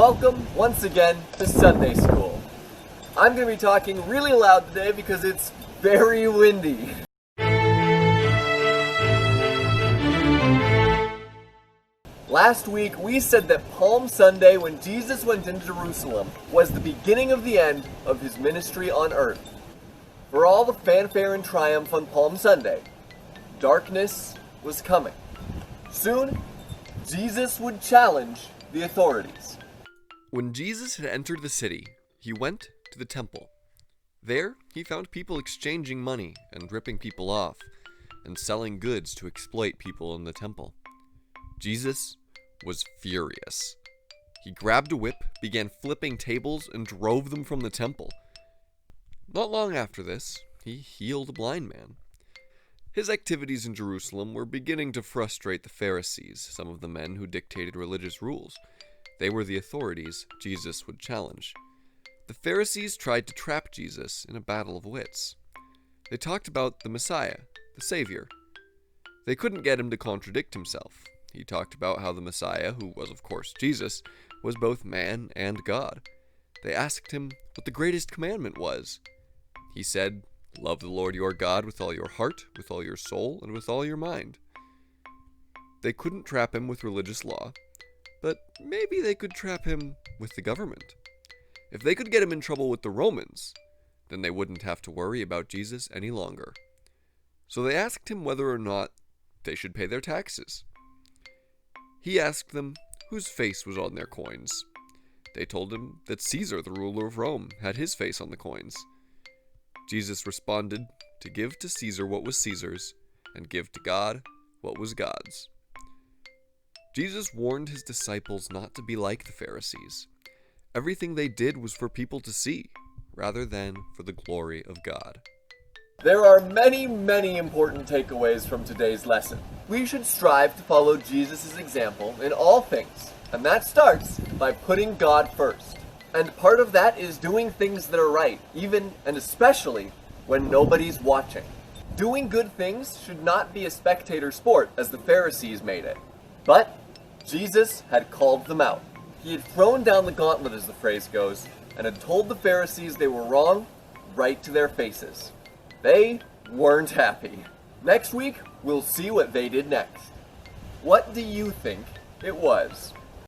Welcome once again to Sunday School. I'm going to be talking really loud today because it's very windy. Last week we said that Palm Sunday, when Jesus went into Jerusalem, was the beginning of the end of his ministry on earth. For all the fanfare and triumph on Palm Sunday, darkness was coming. Soon, Jesus would challenge the authorities. When Jesus had entered the city, he went to the temple. There, he found people exchanging money and ripping people off, and selling goods to exploit people in the temple. Jesus was furious. He grabbed a whip, began flipping tables, and drove them from the temple. Not long after this, he healed a blind man. His activities in Jerusalem were beginning to frustrate the Pharisees, some of the men who dictated religious rules. They were the authorities Jesus would challenge. The Pharisees tried to trap Jesus in a battle of wits. They talked about the Messiah, the Savior. They couldn't get him to contradict himself. He talked about how the Messiah, who was of course Jesus, was both man and God. They asked him what the greatest commandment was. He said, "Love the Lord your God with all your heart, with all your soul, and with all your mind." They couldn't trap him with religious law, but maybe they could trap him with the government. If they could get him in trouble with the Romans, then they wouldn't have to worry about Jesus any longer. So they asked him whether or not they should pay their taxes. He asked them whose face was on their coins. They told him that Caesar, the ruler of Rome, had his face on the coins. Jesus responded to give to Caesar what was Caesar's, and give to God what was God's. Jesus warned his disciples not to be like the Pharisees. Everything they did was for people to see, rather than for the glory of God. There are many important takeaways from today's lesson. We should strive to follow Jesus' example in all things, and that starts by putting God first. And part of that is doing things that are right, even and especially when nobody's watching. Doing good things should not be a spectator sport, as the Pharisees made it. But Jesus had called them out. He had thrown down the gauntlet, as the phrase goes, and had told the Pharisees they were wrong right to their faces. They weren't happy. Next week, we'll see what they did next. What do you think it was?